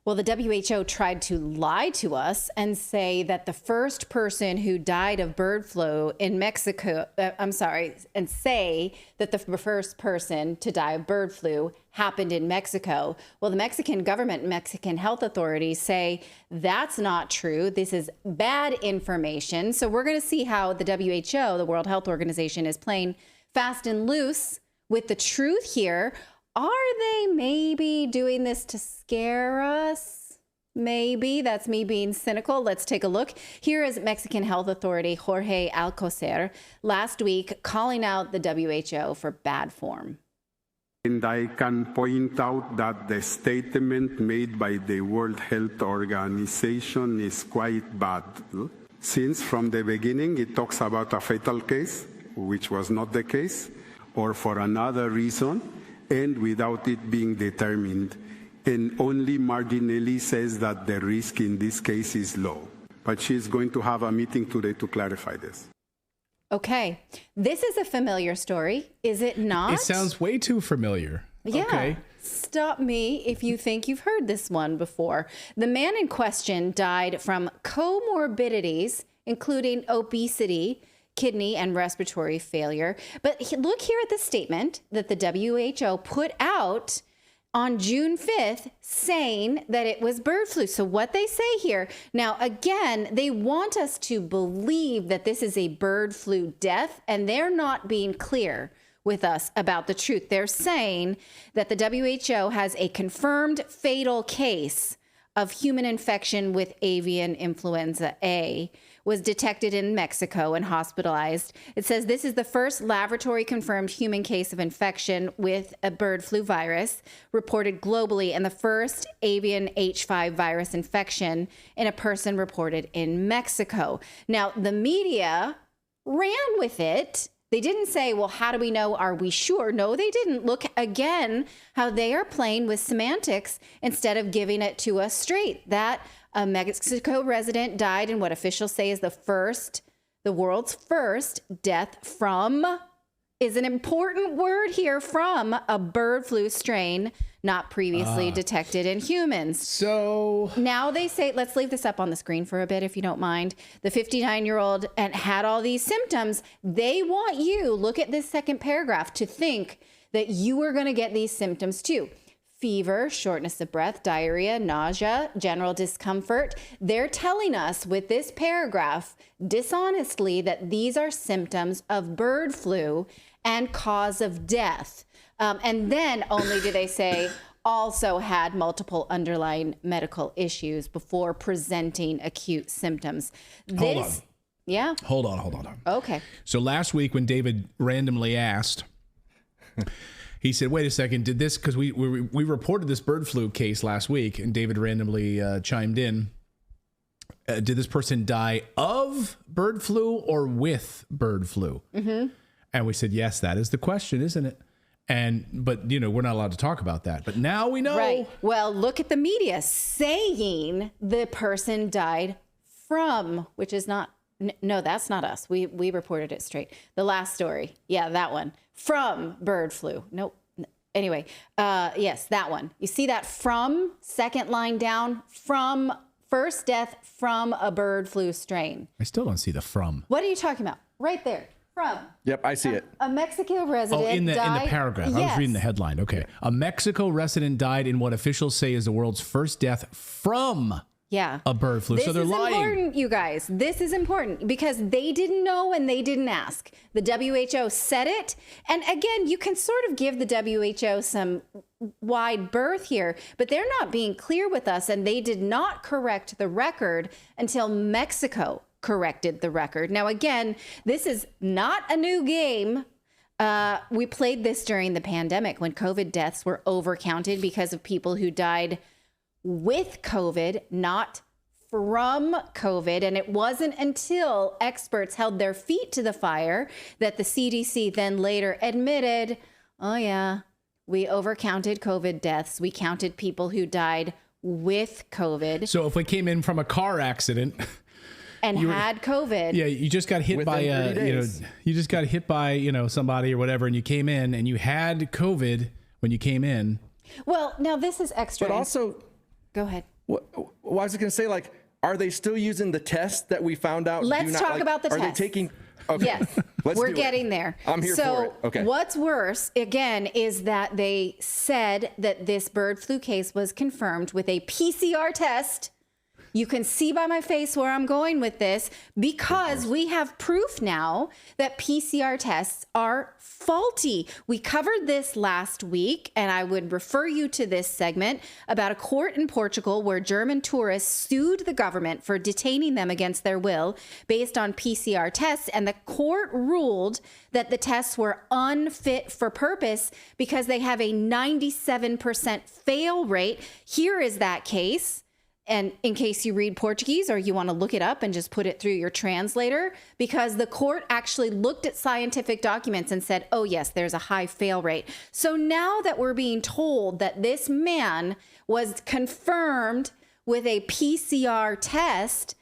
Well, the WHO tried to lie to us and say that the first person who died of bird flu in Mexico, and say that the first person to die of bird flu happened in Mexico. Well, the Mexican government, Mexican health authorities say that's not true. This is bad information. So we're going to see how the WHO, the World Health Organization, is playing fast and loose with the truth here. Are they maybe doing this to scare us? Maybe. That's me being cynical. Let's take a look. Here is Mexican health authority Jorge Alcocer last week calling out the WHO for bad form. And I can point out that the statement made by the World Health Organization is quite bad. Since from the beginning it talks about a fatal case, which was not the case, or for another reason, and without it being determined, and only marginally says that the risk in this case is low. But she's going to have a meeting today to clarify this. Okay. This is a familiar story, is it not? It sounds way too familiar. Yeah. Okay. Stop me if you think you've heard this one before. The man in question died from comorbidities, including obesity, kidney and respiratory failure. But look here at the statement that the WHO put out on June 5th saying that it was bird flu. So what they say here, now again, they want us to believe that this is a bird flu death, and they're not being clear with us about the truth. They're saying that the WHO has a confirmed fatal case of human infection with avian influenza A, was detected in Mexico and hospitalized. It says this is the first laboratory confirmed human case of infection with a bird flu virus reported globally, and the first avian H5 virus infection in a person reported in Mexico. Now, the media ran with it. They didn't say, well, how do we know? Are we sure? No, they didn't. Look again how they are playing with semantics instead of giving it to us straight. That a Mexico resident died in what officials say is the world's first death from, is an important word here, from a bird flu strain not previously detected in humans. So now they say, let's leave this up on the screen for a bit, if you don't mind. The 59-year-old and had all these symptoms. They want you, look at this second paragraph, to think that you are going to get these symptoms too. Fever, shortness of breath, diarrhea, nausea, general discomfort. They're telling us with this paragraph, dishonestly, that these are symptoms of bird flu and cause of death. And then only do they say also had multiple underlying medical issues before presenting acute symptoms. Hold on. Yeah. Hold on. Okay. So last week when David randomly asked, he said, wait a second, did this, because we reported this bird flu case last week, and David randomly chimed in. Did this person die of bird flu or with bird flu? Mm-hmm. And we said, yes, that is the question, isn't it? But we're not allowed to talk about that. But now we know. Right. Well, look at the media saying the person died from, which is not, no, that's not us. We reported it straight. The last story. Yeah, that one. From bird flu. Nope. Anyway, yes, that one. You see that from, second line down, from first death from a bird flu strain. I still don't see the from. What are you talking about? Right there. From. Yep, I see it. A Mexico resident in the died. paragraph. Yes. I was reading the headline. Okay. A Mexico resident died in what officials say is the world's first death from a bird flu. So they're lying. This is important, you guys. This is important because they didn't know and they didn't ask. The WHO said it. And again, you can sort of give the WHO some wide berth here, but they're not being clear with us, and they did not correct the record until Mexico corrected the record. Now, again, this is not a new game. We played this during the pandemic when COVID deaths were overcounted because of people who died with COVID, not from COVID. And it wasn't until experts held their feet to the fire that the CDC then later admitted, oh yeah, we overcounted COVID deaths. We counted people who died with COVID. So if we came in from a car accident and had COVID. Yeah, you just got hit by you just got hit by, somebody or whatever, and you came in and you had COVID when you came in. Well, now this is extra. But also, Go ahead. Well, I was going to say, like, are they still using the test that we found out? Let's talk about the test. Are they taking? Okay. Yes, we're getting there. I'm here for it. Okay. What's worse, again, is that they said that this bird flu case was confirmed with a PCR test. You can see by my face where I'm going with this, because we have proof now that PCR tests are faulty. We covered this last week, and I would refer you to this segment about a court in Portugal where German tourists sued the government for detaining them against their will based on PCR tests. And the court ruled that the tests were unfit for purpose because they have a 97% fail rate. Here is that case. And in case you read Portuguese or you want to look it up and just put it through your translator, because the court actually looked at scientific documents and said, oh, yes, there's a high fail rate. So now that we're being told that this man was confirmed with a PCR test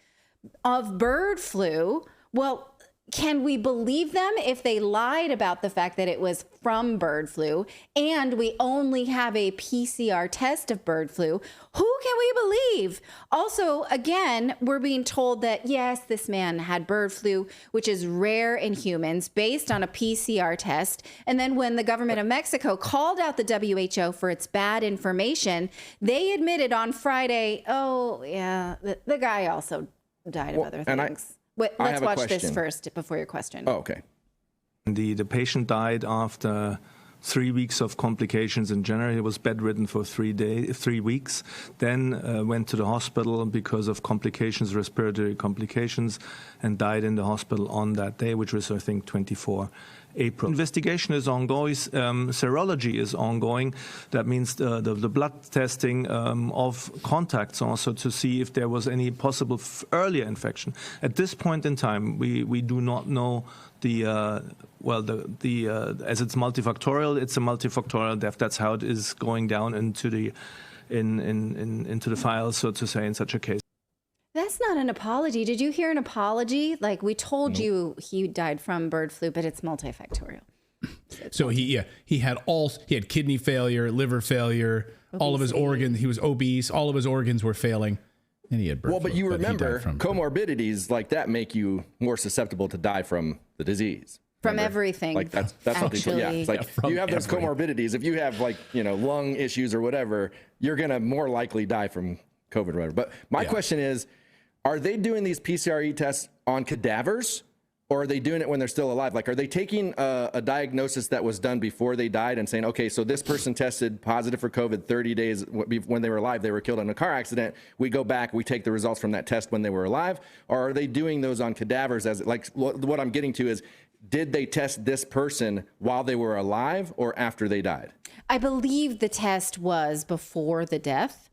of bird flu, well, can we believe them if they lied about the fact that it was from bird flu and we only have a PCR test of bird flu? Who can we believe? Also, again, we're being told that, yes, this man had bird flu, which is rare in humans, based on a PCR test. And then when the government of Mexico called out the WHO for its bad information, they admitted on Friday, oh, yeah, the guy also died of other things. Wait, let's watch this first before your question. Oh, okay. The patient died after 3 weeks of complications in January. He was bedridden for 3 weeks, then went to the hospital because of complications, respiratory complications, and died in the hospital on that day, which was, I think, 24 April. Investigation is ongoing. Serology is ongoing. That means the blood testing of contacts also to see if there was any possible earlier infection. At this point in time, we do not know as it's multifactorial, it's a multifactorial death. That's how it is going down into the into the files, so to say, in such a case. That's not an apology. Did you hear an apology? Like, we told you he died from bird flu, but it's multifactorial. So he had kidney failure, liver failure, all of his organs. He was obese. All of his organs were failing, and he had bird flu. Well, but you remember, from comorbidities like that make you more susceptible to die from the disease. From everything. Like that's actually. yeah. It's like you have those comorbidities. If you have lung issues or whatever, you're gonna more likely die from COVID or whatever. But my question is, are they doing these PCR tests on cadavers, or are they doing it when they're still alive? Like, are they taking a diagnosis that was done before they died and saying, okay, so this person tested positive for COVID 30 days when they were alive, they were killed in a car accident. We go back, we take the results from that test when they were alive, or are they doing those on cadavers? As like what I'm getting to is, did they test this person while they were alive or after they died? I believe the test was before the death.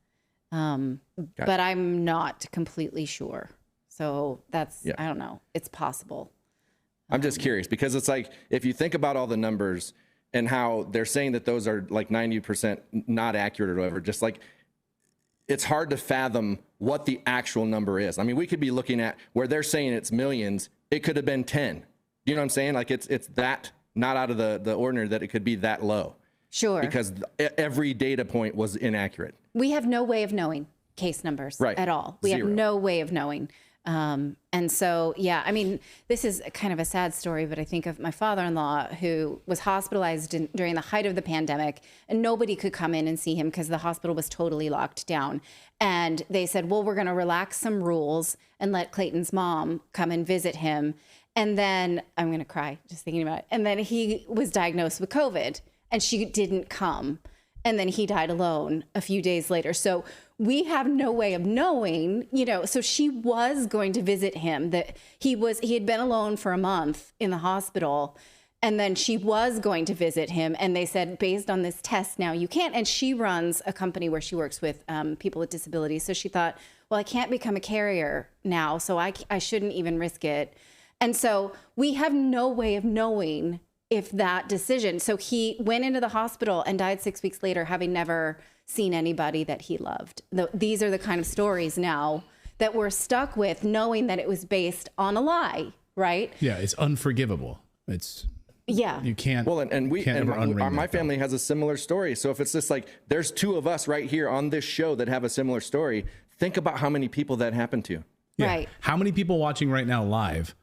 But I'm not completely sure. So that's, I don't know. It's possible. I'm just curious because it's like, if you think about all the numbers and how they're saying that those are like 90% not accurate or whatever, just like, it's hard to fathom what the actual number is. I mean, we could be looking at where they're saying it's millions. It could have been 10. You know what I'm saying? Like it's that not out of the ordinary that it could be that low. Sure. Because every data point was inaccurate. We have no way of knowing case numbers at all. We have no way of knowing. And so, yeah, I mean, this is kind of a sad story, but I think of my father-in-law who was hospitalized during the height of the pandemic, and nobody could come in and see him because the hospital was totally locked down. And they said, well, we're going to relax some rules and let Clayton's mom come and visit him. And then I'm going to cry just thinking about it. And then he was diagnosed with COVID and she didn't come. And then he died alone a few days later. So we have no way of knowing, so she was going to visit him, that he had been alone for a month in the hospital. And then she was going to visit him. And they said, based on this test, now you can't. And she runs a company where she works with people with disabilities. So she thought, well, I can't become a carrier now, so I shouldn't even risk it. And so we have no way of knowing if that decision. So he went into the hospital and died 6 weeks later, having never seen anybody that he loved. These are the kind of stories now that we're stuck with, knowing that it was based on a lie, right? Yeah, it's unforgivable. It's Yeah. You can't. Well, and we can't and ever unring my that bell. family has a similar story. So if it's just like there's two of us right here on this show that have a similar story, think about how many people that happened to. Yeah. Right. How many people watching right now live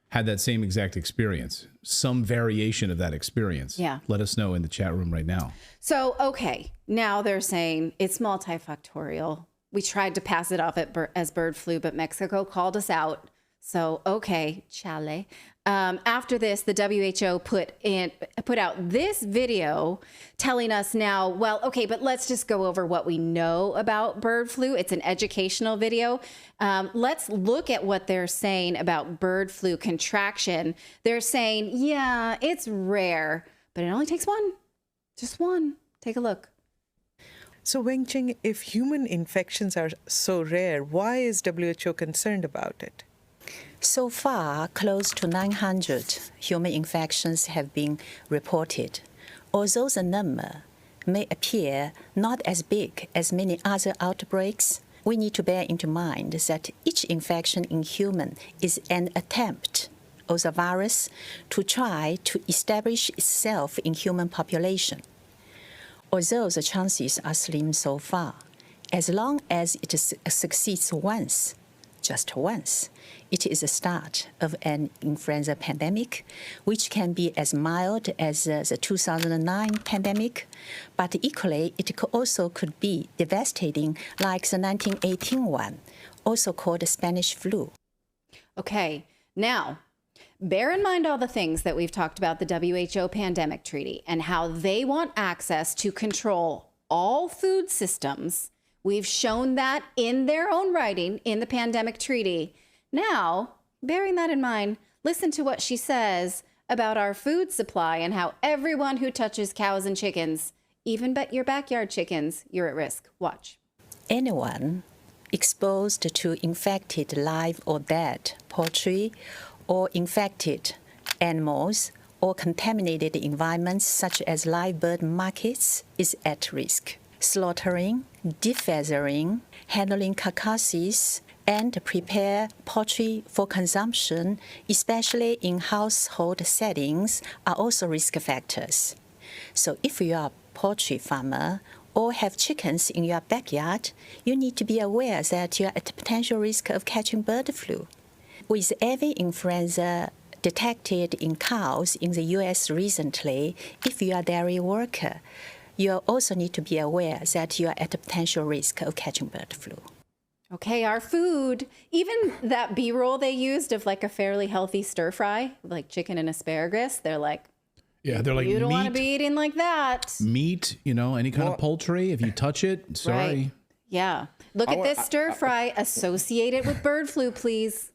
had that same exact experience? Some variation of that experience. Yeah. Let us know in the chat room right now. So, okay, now they're saying it's multifactorial. We tried to pass it off as bird flu, but Mexico called us out. So, okay, chale. After this, the WHO put out this video telling us now, well, okay, but let's just go over what we know about bird flu. It's an educational video. Let's look at what they're saying about bird flu contraction. They're saying, yeah, it's rare, but it only takes one. Just one. Take a look. So, Wenjing, if human infections are so rare, why is WHO concerned about it? So far, close to 900 human infections have been reported. Although the number may appear not as big as many other outbreaks, we need to bear into mind that each infection in human is an attempt of the virus to try to establish itself in human population. Although the chances are slim so far, as long as it succeeds once, just once, it is the start of an influenza pandemic, which can be as mild as the 2009 pandemic, but equally it also could be devastating like the 1918 one, also called the Spanish flu. Okay, now, bear in mind all the things that we've talked about the WHO pandemic treaty and how they want access to control all food systems. We've shown that in their own writing in the pandemic treaty. Now, bearing that in mind, listen to what she says about our food supply and how everyone who touches cows and chickens, even your backyard chickens, you're at risk. Watch. Anyone exposed to infected live or dead poultry or infected animals or contaminated environments such as live bird markets is at risk. Slaughtering, defeathering, handling carcasses, and prepare poultry for consumption, especially in household settings, are also risk factors. So if you are a poultry farmer or have chickens in your backyard, you need to be aware that you are at potential risk of catching bird flu. With avian influenza detected in cows in the U.S. recently, if you are a dairy worker, you also need to be aware that you are at a potential risk of catching bird flu. Okay, our food, even that B-roll they used of like a fairly healthy stir fry, like chicken and asparagus, they're like, Yeah, they're like you don't want to meat, be eating like that. meat, any kind of poultry. If you touch it, sorry. Right. Yeah. Look at this stir fry associated with bird flu, please.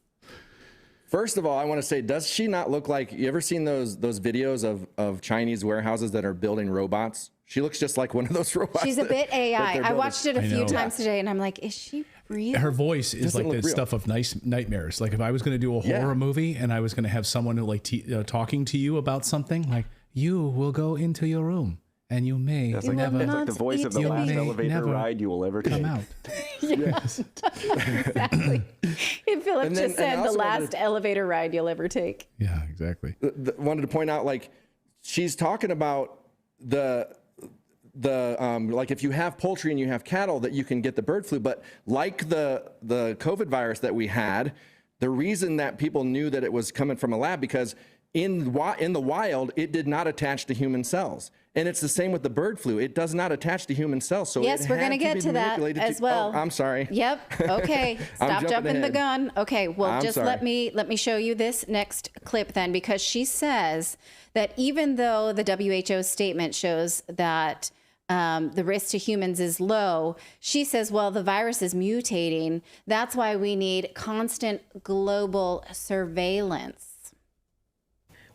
First of all, I want to say, does she not look like, you ever seen those videos of Chinese warehouses that are building robots? She looks just like one of those robots. She's a bit AI. I watched it a few know. times today and I'm like, is she real? Her voice is Doesn't like look the real. stuff of nice nightmares. Like if I was going to do a horror movie and I was going to have someone who talking to you about something, like you will go into your room and you may That's never it's like the voice of the You last may elevator never ride you will ever take. come out. Yes. Exactly. Philip And just then- and said I the also wanted last elevator ride you'll ever take. Yeah, exactly. Wanted to point out, like, she's talking about the like if you have poultry and you have cattle that you can get the bird flu, but like the COVID virus that we had, the reason that people knew that it was coming from a lab because in the wild it did not attach to human cells, and it's the same with the bird flu. It does not attach to human cells. So Yes, we're going to get to that as well. Oh, I'm sorry. Yep. Okay. Stop jumping the gun. Okay. Well, I'm just sorry. let me show you this next clip then, because she says that even though the WHO statement shows that the risk to humans is low, she says, well, the virus is mutating. That's why we need constant global surveillance.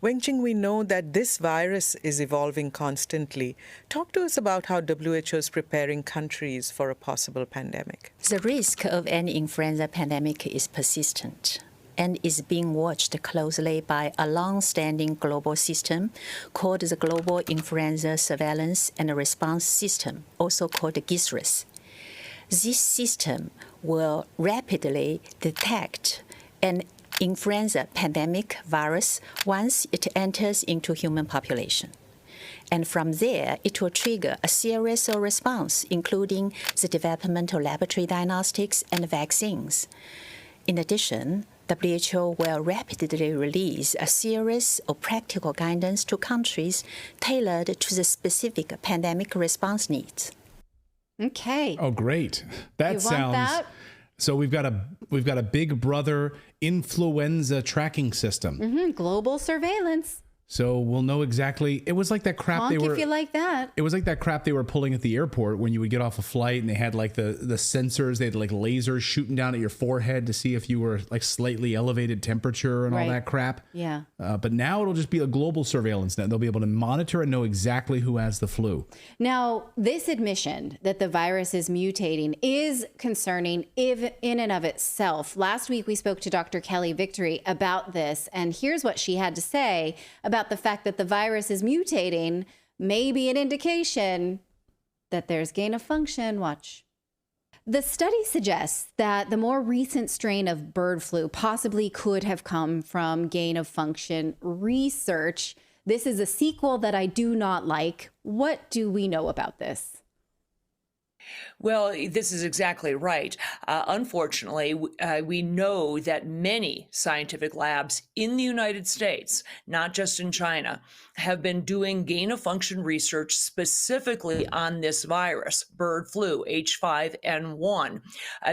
Wenjing, we know that this virus is evolving constantly. Talk to us about how WHO is preparing countries for a possible pandemic. The risk of an influenza pandemic is persistent and is being watched closely by a long-standing global system called the Global Influenza Surveillance and Response System, also called GISRIS. This system will rapidly detect and influenza pandemic virus once it enters into human population. And from there, it will trigger a series of response, including the development of laboratory diagnostics and vaccines. In addition, WHO will rapidly release a series of practical guidance to countries tailored to the specific pandemic response needs. Okay. Oh, great. That You want sounds... that? So we've got a Big Brother influenza tracking system. Global surveillance. So we'll know exactly. It was like that crap Honk they were. if you like that. It was like that crap they were pulling at the airport when you would get off a flight and they had like the sensors. They had like lasers shooting down at your forehead to see if you were like slightly elevated temperature and all Right. that crap. Yeah. But now it'll just be a global surveillance net. They'll be able to monitor and know exactly who has the flu. Now, this admission that the virus is mutating is concerning if in and of itself. Last week, we spoke to Dr. Kelly Victory about this, and here's what she had to say about the fact that the virus is mutating may be an indication that there's gain of function. Watch. The study suggests that the more recent strain of bird flu possibly could have come from gain of function research. This is a sequel that I do not like. What do we know about this? Well, this is exactly right. Unfortunately, we know that many scientific labs in the United States, not just in China, have been doing gain-of-function research specifically on this virus, bird flu, H5N1.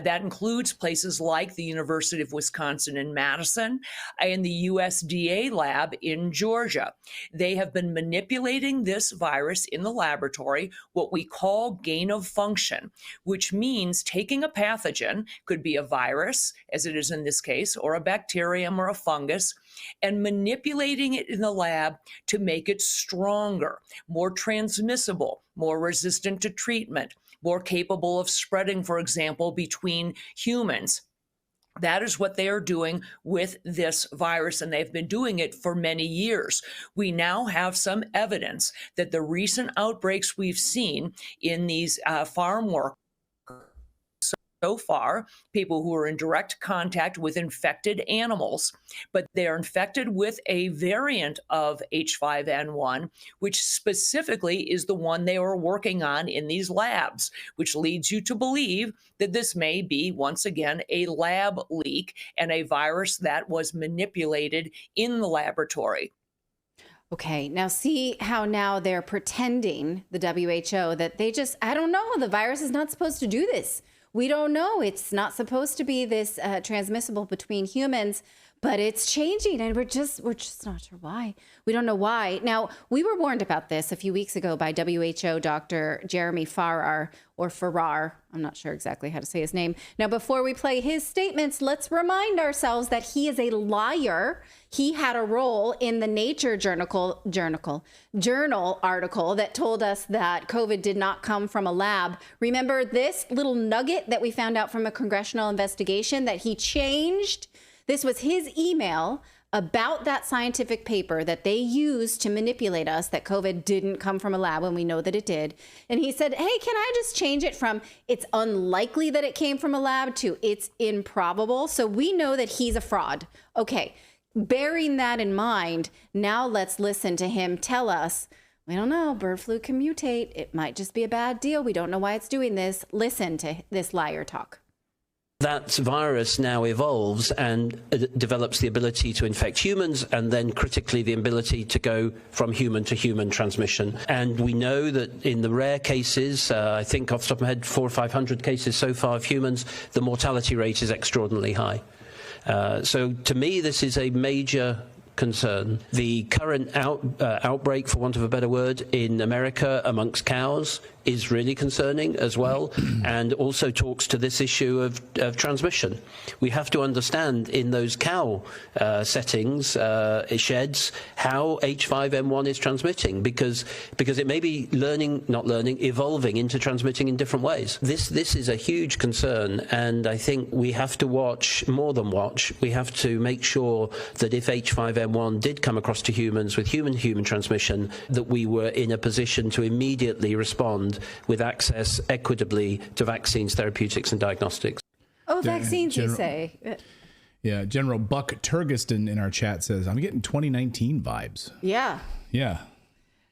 That includes places like the University of Wisconsin in Madison and the USDA lab in Georgia. They have been manipulating this virus in the laboratory, what we call gain-of-function, which means taking a pathogen, could be a virus, as it is in this case, or a bacterium or a fungus, and manipulating it in the lab to make it stronger, more transmissible, more resistant to treatment, more capable of spreading, for example, between humans. That is what they are doing with this virus, and they've been doing it for many years. We now have some evidence that the recent outbreaks we've seen in these farm workers, so far, people who are in direct contact with infected animals, but they are infected with a variant of H5N1, which specifically is the one they are working on in these labs, which leads you to believe that this may be, once again, a lab leak and a virus that was manipulated in the laboratory. Okay, now see how now they're pretending, the WHO, that they just, I don't know, the virus is not supposed to do this. We don't know. It's not supposed to be this transmissible between humans, but it's changing, and we're just not sure why. We don't know why. Now, we were warned about this a few weeks ago by WHO Dr. Jeremy Farrar, or Farrar. I'm not sure exactly how to say his name. Now, before we play his statements, let's remind ourselves that he is a liar. He had a role in the Nature journal article that told us that COVID did not come from a lab. Remember this little nugget that we found out from a congressional investigation that he changed? This was his email about that scientific paper that they used to manipulate us, that COVID didn't come from a lab when we know that it did. And he said, hey, can I just change it from it's unlikely that it came from a lab to it's improbable? So we know that he's a fraud. Okay, bearing that in mind, now let's listen to him tell us, we don't know, bird flu can mutate. It might just be a bad deal. We don't know why it's doing this. Listen to this liar talk. That virus now evolves and develops the ability to infect humans, and then critically the ability to go from human to human transmission. And we know that in the rare cases, I think off the top of my head, 400 or 500 cases so far of humans, the mortality rate is extraordinarily high. So to me, this is a major concern. The current outbreak, for want of a better word, in America amongst cows is really concerning as well, and also talks to this issue of transmission. We have to understand in those cow settings, sheds, how H5N1 is transmitting, because it may be evolving into transmitting in different ways. This is a huge concern, and I think we have to watch, more than watch, we have to make sure that if H5N1 did come across to humans with human-to-human transmission, that we were in a position to immediately respond with access equitably to vaccines, therapeutics, and diagnostics. Oh, vaccines, you say? Yeah, General Buck Turgeston in our chat says, I'm getting 2019 vibes. Yeah. Yeah.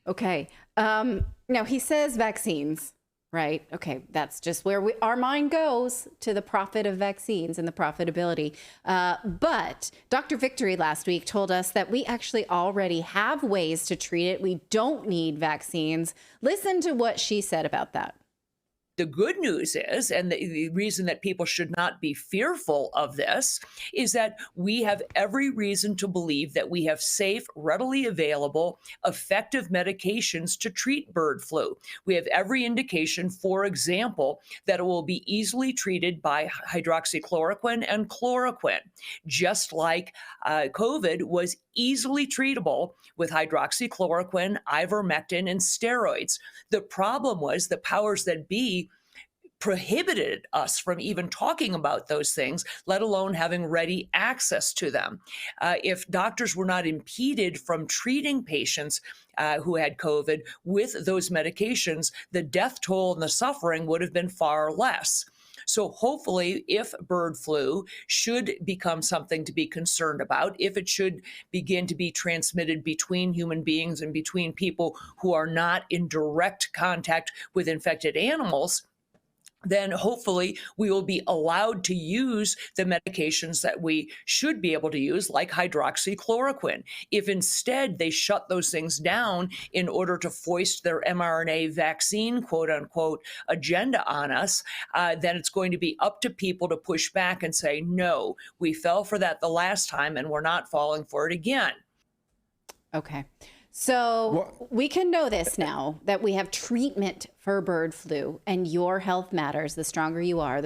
Okay. Now he says vaccines, right? Okay, that's just where our mind goes, to the profit of vaccines and the profitability. But Dr. Victory last week told us that we actually already have ways to treat it. We don't need vaccines. Listen to what she said about that. The good news is, and the reason that people should not be fearful of this, is that we have every reason to believe that we have safe, readily available, effective medications to treat bird flu. We have every indication, for example, that it will be easily treated by hydroxychloroquine and chloroquine, just like COVID was easily treatable with hydroxychloroquine, ivermectin, and steroids. The problem was the powers that be prohibited us from even talking about those things, let alone having ready access to them. If doctors were not impeded from treating patients who had COVID with those medications, the death toll and the suffering would have been far less. So hopefully, if bird flu should become something to be concerned about, if it should begin to be transmitted between human beings and between people who are not in direct contact with infected animals, then hopefully we will be allowed to use the medications that we should be able to use, like hydroxychloroquine. If instead they shut those things down in order to foist their mRNA vaccine, quote unquote, agenda on us, then it's going to be up to people to push back and say, no, we fell for that the last time and we're not falling for it again. Okay. So we can know this now, that we have treatment for bird flu, and your health matters. The stronger you are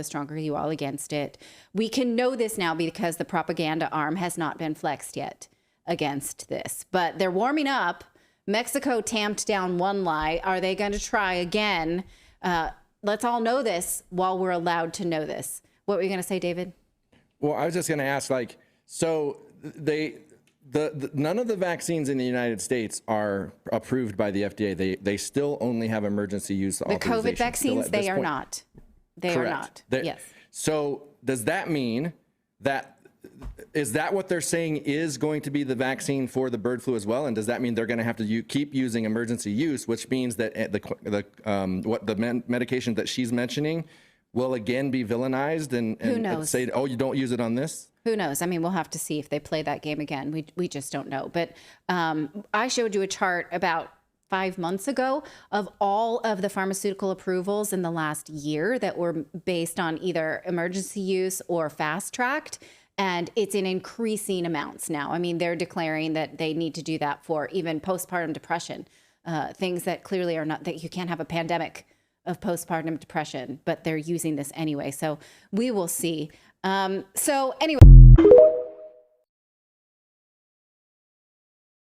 against it. We can know this now because the propaganda arm has not been flexed yet against this, but they're warming up. Mexico tamped down one lie. Are they going to try again? Let's all know this while we're allowed to know this. What were you going to say, David? Well, I was just going to ask, so none of the vaccines in the United States are approved by the FDA. They still only have emergency use authorization. The COVID vaccines, they are not. They are not. Yes. So does that mean that, is that what they're saying is going to be the vaccine for the bird flu as well? And does that mean they're going to have to keep using emergency use, which means that the medication that she's mentioning will again be villainized and say, oh, you don't use it on this? Who knows? I mean, we'll have to see if they play that game again. We just don't know. But I showed you a chart about 5 months ago of all of the pharmaceutical approvals in the last year that were based on either emergency use or fast tracked. And it's in increasing amounts now. I mean, they're declaring that they need to do that for even postpartum depression, things that clearly are not, that you can't have a pandemic of postpartum depression, but they're using this anyway. So we will see. So anyway.